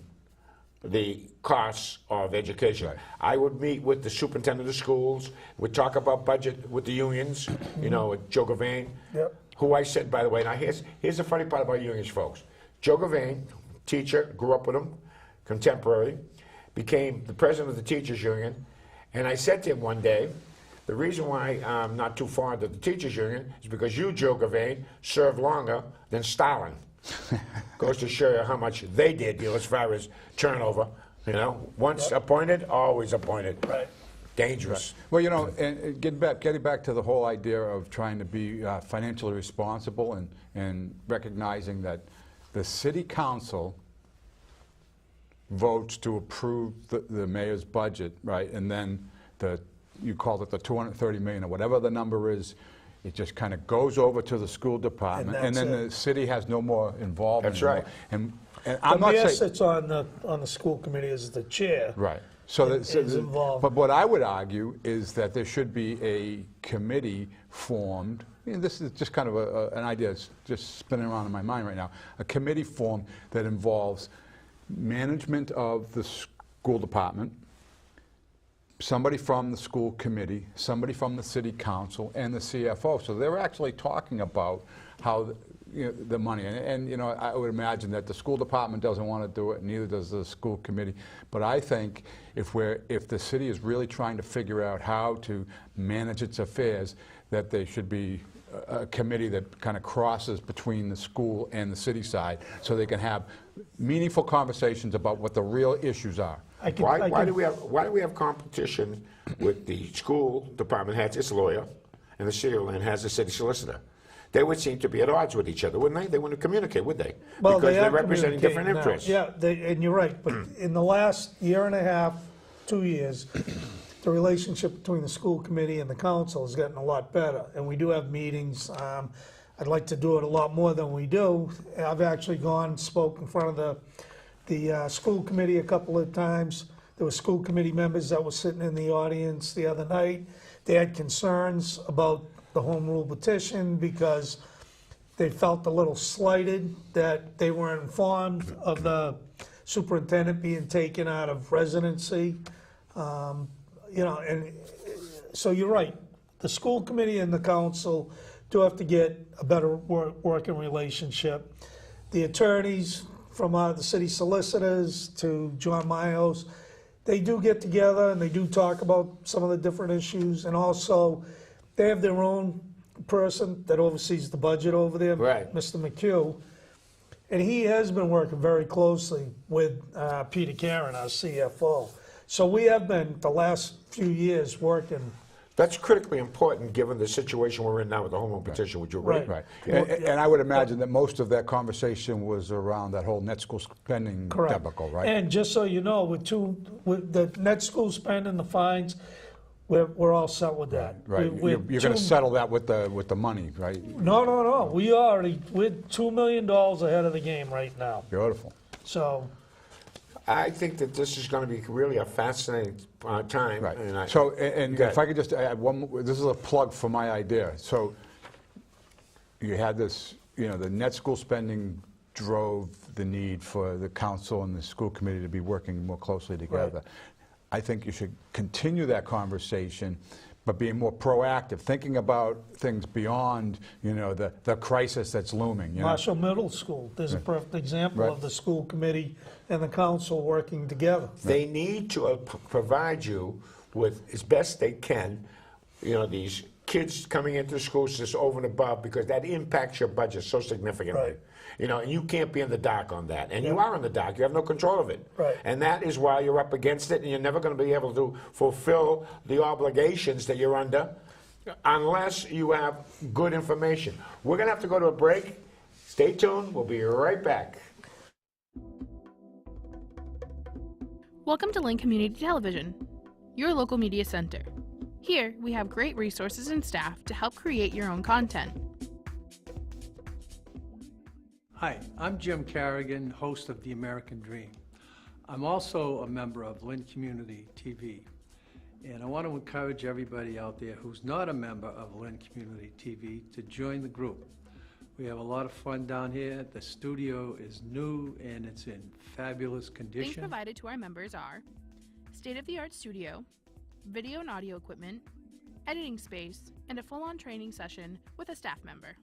the costs of education. Right. I would meet with the superintendent of schools, we'd talk about budget with the unions, you know, with Joe Gavain, Yep. who I said, by the way, now here's the funny part about unions, folks. Joe Gavain, teacher, grew up with him, contemporary, became the president of the teachers union, and I said to him one day, the reason why I'm not too fond of the teachers union is because you, Joe Gavain, served longer than Stalin. Goes to show you how much they did, you know, as far as turnover. You know, once appointed, always appointed. Right. Dangerous. Well, you know, and getting back to the whole idea of trying to be financially responsible and recognizing that the city council votes to approve the mayor's budget, right? And then you called it the 230 million or whatever the number is. It just kind of goes over to the school department, and that's then it. the city has no more involvement. That's right. And The I'm not mayor saying sits on the school committee as the chair. right. So, is involved. But what I would argue is that there should be a committee formed. This is just kind of an idea that's just spinning around in my mind right now. A committee formed that involves management of the school department, somebody from the school committee, somebody from the city council, and the CFO. So they're actually talking about how the money, and you know, I would imagine that the school department doesn't want to do it, neither does the school committee. But I think if the city is really trying to figure out how to manage its affairs, that there should be a committee that kind of crosses between the school and the city side, so they can have meaningful conversations about what the real issues are. Why do we have competition with the school department has its lawyer, and the city of Lynn has the city solicitor? They would seem to be at odds with each other, wouldn't they? They wouldn't communicate, would they? Well, because they they're are representing different communicating now. interests. Yeah, and you're right, but in the last year and a half, 2 years, the relationship between the school committee and the council has gotten a lot better, and we do have meetings. I'd like to do it a lot more than we do. I've actually spoke in front of the school committee a couple of times. There were school committee members that were sitting in the audience the other night. They had concerns about the home rule petition because they felt a little slighted that they weren't informed of the superintendent being taken out of residency. You know, and so you're right. the school committee and the council do have to get a better working relationship. The attorneys, from the city solicitors to John Myos, they do get together and they do talk about some of the different issues, and also they have their own person that oversees the budget over there, Right. Mr. McHugh, and he has been working very closely with Peter Karen, our CFO. So we have been, the last few years, working. That's critically important given the situation we're in now with the home rule petition. Would you agree? Right. Right. And I would imagine that most of that conversation was around that whole net school spending Correct. debacle, right? And just so you know, with the net school spend and the fines, we're all set with that. Right. We're You're going to settle that with the money, right? No. We're $2 million ahead of the game right now. Beautiful. So, I think that this is going to be really a fascinating time. Right. And So, and Go if I could just add one more, this is a plug for my idea. So you had this, the net school spending drove the need for the council and the school committee to be working more closely together. Right. I think you should continue that conversation, but being more proactive, thinking about things beyond, the crisis that's looming. Marshall Middle School, there's a perfect example Right. of the school committee and the council working together. they need to provide you with, as best they can, these kids coming into schools just over and above, because that impacts your budget so significantly. Right. And you can't be in the dark on that. And you are in the dark. You have no control of it. Right. And that is why you're up against it, and you're never going to be able to fulfill the obligations that you're under unless you have good information. We're going to have to go to a break. Stay tuned. We'll be right back. Welcome to Lynn Community Television, your local media center. Here, we have great resources and staff to help create your own content. Hi, I'm Jim Carrigan, host of The American Dream. I'm also a member of Lynn Community TV, and I want to encourage everybody out there who's not a member of Lynn Community TV to join the group. We have a lot of fun down here. The studio is new and it's in fabulous Things condition. provided to our members are state-of-the-art studio, video and audio equipment, editing space, and a full-on training session with a staff member.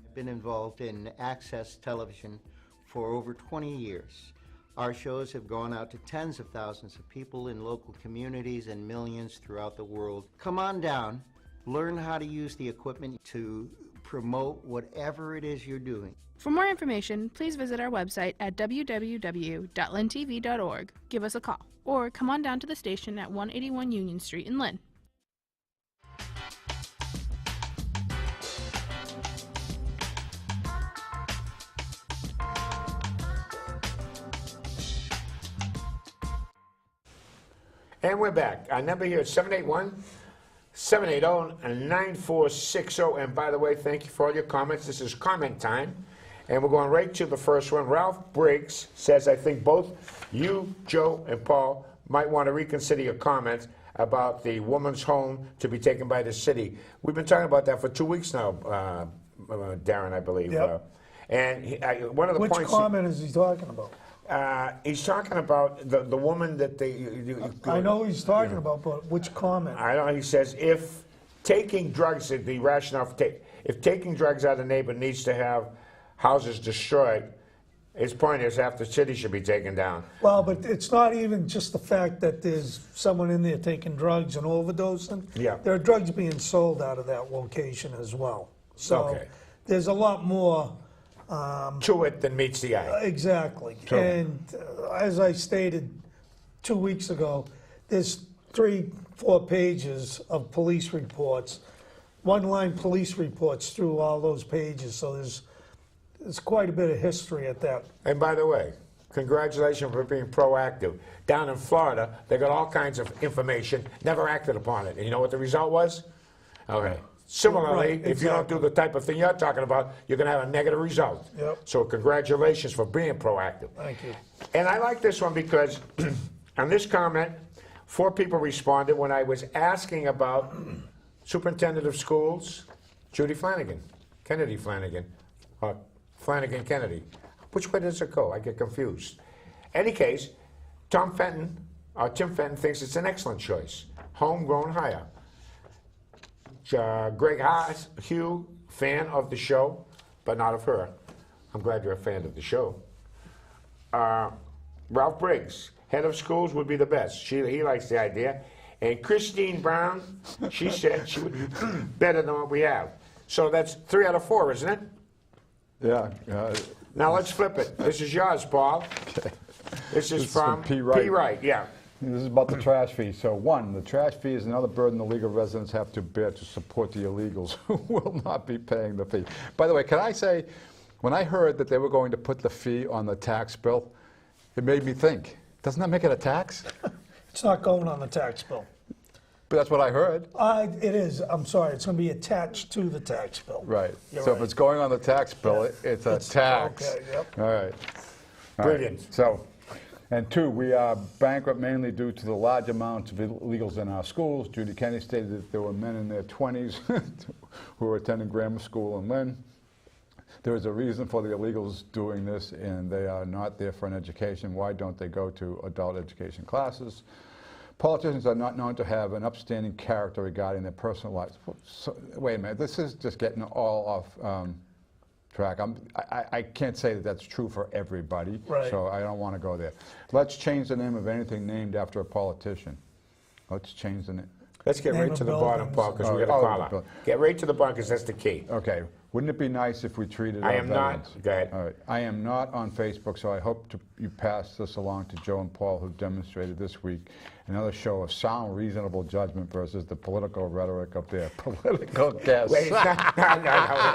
I've been involved in access television for over 20 years. Our shows have gone out to tens of thousands of people in local communities and millions throughout the world. Come on down, learn how to use the equipment to promote whatever it is you're doing. For more information, please visit our website at www.lyntv.org, give us a call, or come on down to the station at 181 Union Street in Lynn. And we're back. Our number here is 781-780-9460. And by the way, thank you for all your comments. This is comment time. And we're going right to the first one. Ralph Briggs says, I think both you, Joe, and Paul might want to reconsider your comments about the woman's home to be taken by the city. We've been talking about that for 2 weeks now, Darren, I believe. Yep. One of the Which points... comment is he talking about? He's talking about the woman that they... I know he's talking about, but which comment? I don't know. He says if taking drugs, the rationale for if taking drugs out of the neighbor needs to have houses destroyed, his point is half the city should be taken down. Well, but it's not even just the fact that there's someone in there taking drugs and overdosing. Yeah. There are drugs being sold out of that location as well. So Okay. there's a lot more. To it than meets the eye. Exactly. Sure. And as I stated 2 weeks ago, there's 3-4 pages of police reports, one-line police reports through all those pages. So there's quite a bit of history at that. And by the way, congratulations for being proactive. Down in Florida, they got all kinds of information, never acted upon it. And you know what the result was? Okay. Similarly, Right, if you don't do the type of thing you're talking about, you're going to have a negative result. Yep. So congratulations for being proactive. Thank you. And I like this one because on this comment, 4 people responded when I was asking about Superintendent of Schools, Judy Flanagan, Kennedy Flanagan, or Flanagan Kennedy. Which way does it go? I get confused. Any case, Tim Fenton thinks it's an excellent choice. Homegrown hire. Greg Haas, Hugh, fan of the show, but not of her. I'm glad you're a fan of the show. Ralph Briggs, head of schools would be the best. He likes the idea. And Christine Brown, she said she would be better than what we have. So that's 3 out of 4, isn't it? Yeah. Now let's flip it. This is yours, Paul. Okay. This is from P. Wright. P. Wright, yeah. This is about the trash fee. So one, the trash fee is another burden the legal residents have to bear to support the illegals who will not be paying the fee. By the way, can I say, when I heard that they were going to put the fee on the tax bill, it made me think, doesn't that make it a tax? It's not going on the tax bill. But that's what I heard. It is, I'm sorry, it's going to be attached to the tax bill. Right. You're So right. if it's going on the tax bill, it's a tax. Okay, yep. All right. All Brilliant. right. So, and 2, we are bankrupt mainly due to the large amounts of illegals in our schools. Judy Kennedy stated that there were men in their 20s who were attending grammar school in Lynn. There is a reason for the illegals doing this, and they are not there for an education. Why don't they go to adult education classes? Politicians are not known to have an upstanding character regarding their personal lives. So, wait a minute, this is just getting all off track. I can't say that that's true for everybody, Right. so I don't want to go there. Let's change the name of anything named after a politician. Let's change the name. Let's get Name right of to the bottom, buildings. Paul, because Oh, we're going to call bill- her. Get right to the bottom, because that's the key. Okay, wouldn't it be nice if we treated I our am not. veterans? Go ahead. All right, I am not on Facebook, so I hope you pass this along to Joe and Paul, who demonstrated this week another show of sound, reasonable judgment versus the political rhetoric of their political guests. Wait, no.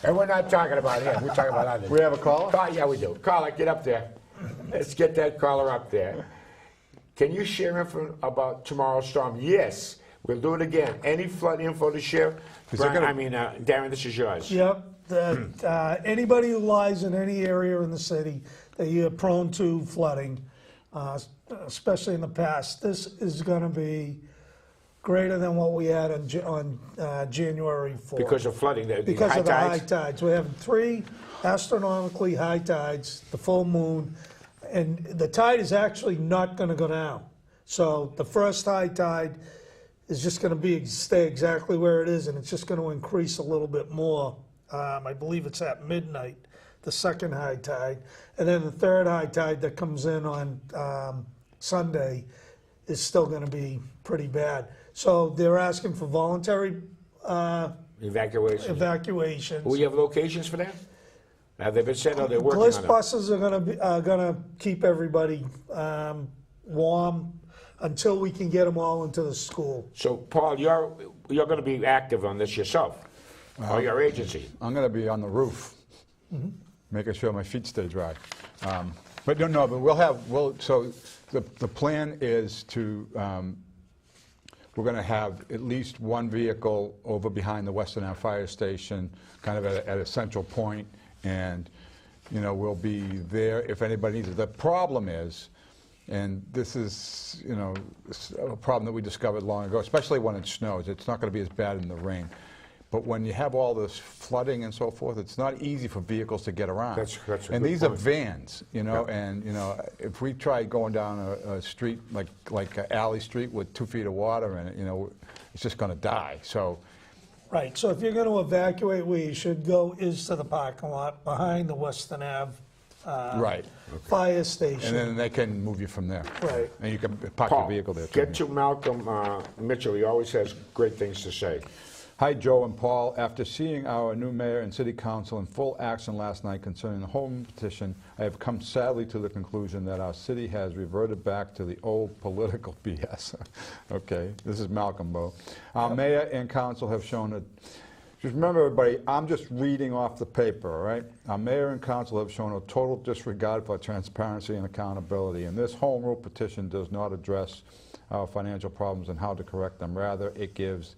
And we're not talking about him. We're talking about others. We have a caller? Yeah, we do. Caller, get up there. Let's get that caller up there. Can you share info about tomorrow's storm? Yes. We'll do it again. Any flood info to share? Darren, this is yours. Yep. Anybody who lies in any area in the city that you're prone to flooding, especially in the past, this is going to be greater than what we had on January 4th. Because of flooding, Because high of the high tides. tides. We're having 3 astronomically high tides, the full moon, and the tide is actually not going to go down. So the first high tide is just going to stay exactly where it is, and it's just going to increase a little bit more. I believe it's at midnight, the second high tide. And then the third high tide that comes in on Sunday is still going to be pretty bad. So they're asking for voluntary Evacuation. evacuations. We have locations for that? Have they been said, or they're working Bliss on it? buses are gonna keep everybody warm until we can get them all into the school. So, Paul, you're going to be active on this yourself, or your agency. I'm going to be on the roof, making sure my feet stay dry. But so the plan is to, we're going to have at least one vehicle over behind the Western Ave Fire Station, kind of at a central point, and, we'll be there if anybody needs it. The problem is, and this is, a problem that we discovered long ago, especially when it snows. It's not going to be as bad in the rain. But when you have all this flooding and so forth, it's not easy for vehicles to get around. That's a and good these point. are vans, Yep. and if we try going down a street like Alley Street with 2 feet of water in it, it's just going to die. So, Right, so if you're gonna evacuate, where you should go is to the parking lot behind the Western Ave right, fire and station. then they can move you from there. Right. And you can park Paul, your vehicle there. get to Malcolm Mitchell. He always has great things to say. Hi, Joe and Paul. After seeing our new mayor and city council in full action last night concerning the home petition, I have come sadly to the conclusion that our city has reverted back to the old political BS. Okay, this is Malcolm, Bo. Our mayor and council have shown it. Just remember, everybody, I'm just reading off the paper, all right? Our mayor and council have shown a total disregard for transparency and accountability, and this home rule petition does not address our financial problems and how to correct them. Rather, it gives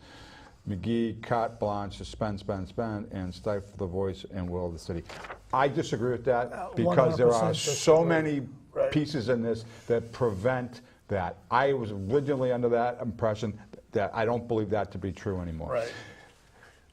McGee carte blanche to spend, and stifle the voice and will of the city. I disagree with that because there are 100% so disagree. many Right. pieces in this that prevent that. I was originally under that impression that I don't believe that to be true anymore. Right.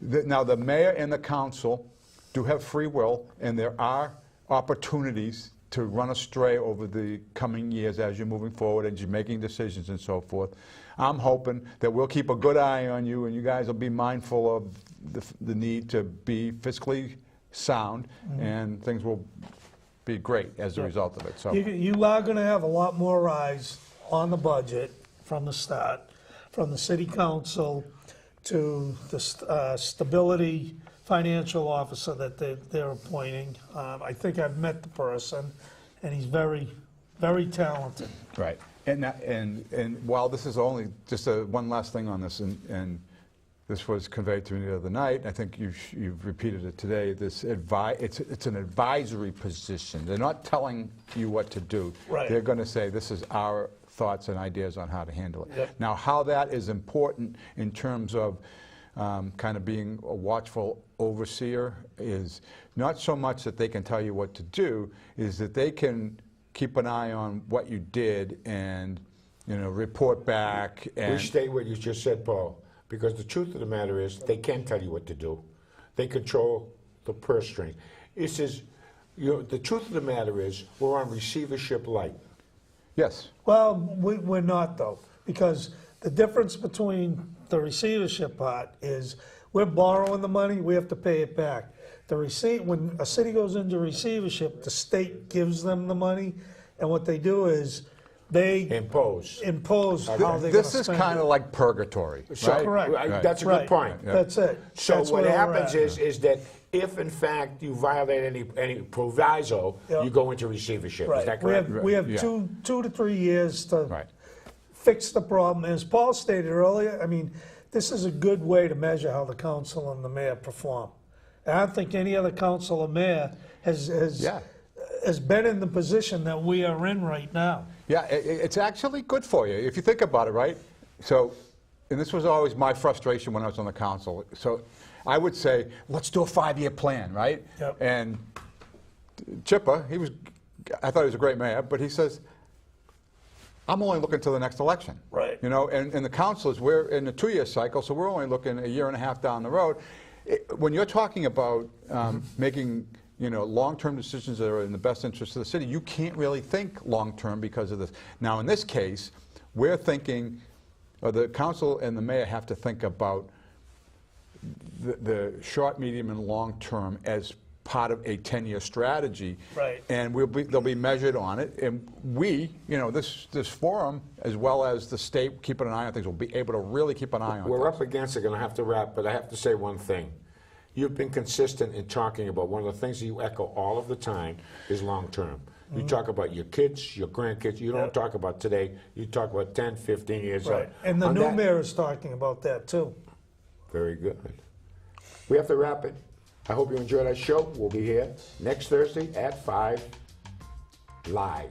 Now, the mayor and the council do have free will, and there are opportunities to run astray over the coming years as you're moving forward and you're making decisions and so forth. I'm hoping that we'll keep a good eye on you and you guys will be mindful of the need to be fiscally sound, and things will be great as a result of it. So You are going to have a lot more eyes on the budget from the start, from the city council to the stability financial officer that they're appointing. I think I've met the person, and he's very, very talented. right. And while this is only just one last thing on this, and this was conveyed to me the other night, I think you've repeated it today, it's an advisory position. They're not telling you what to do. Right. They're going to say, this is our thoughts and ideas on how to handle it. Yep. Now, how that is important in terms of kind of being a watchful overseer is not so much that they can tell you what to do, is that they can keep an eye on what you did and, report back. And Restate what you just said, Paul, because the truth of the matter is they can tell you what to do. They control the purse string. This is, the truth of the matter is we're on receivership light. yes. Well, we're not, though, because the difference between the receivership part is we're borrowing the money, we have to pay it back. When a city goes into receivership, the state gives them the money, and what they do is they Impose. how they're going to This is spend kind of it. like purgatory, So, right? Correct. Right. That's a Right. good point. That's it. So That's what where we're happens at. is that if in fact you violate any proviso, Yep. you go into receivership. Is Right. that We correct? have, we have Yeah. 2 to 3 years to Right. fix the problem. As Paul stated earlier, I mean, this is a good way to measure how the council and the mayor perform. And I don't think any other council or mayor Yeah. has been in the position that we are in right now. Yeah, it's actually good for you, if you think about it, right? So, and this was always my frustration when I was on the council. So I would say, let's do a 5-year plan, right? Yep. And Chippa, I thought he was a great mayor, but he says, I'm only looking to the next election. Right. And the councilors, we're in a 2-year cycle, so we're only looking a year and a half down the road. When you're talking about making long-term decisions that are in the best interest of the city, you can't really think long-term because of this. Now, in this case, we're thinking, or the council and the mayor have to think about the short, medium, and long-term as part of a 10-year strategy. Right. And they'll be measured on it. And we, this forum, as well as the state keeping an eye on things, will be able to really keep an eye on We're things. up against it, going to have to wrap, but I have to say one thing. You've been consistent in talking about one of the things that you echo all of the time is long-term. You talk about your kids, your grandkids. You don't Yep. talk about today. You talk about 10, 15 years out. Right. And the On new that- mayor is talking about that, too. Very good. We have to wrap it. I hope you enjoyed our show. We'll be here next Thursday at 5 live.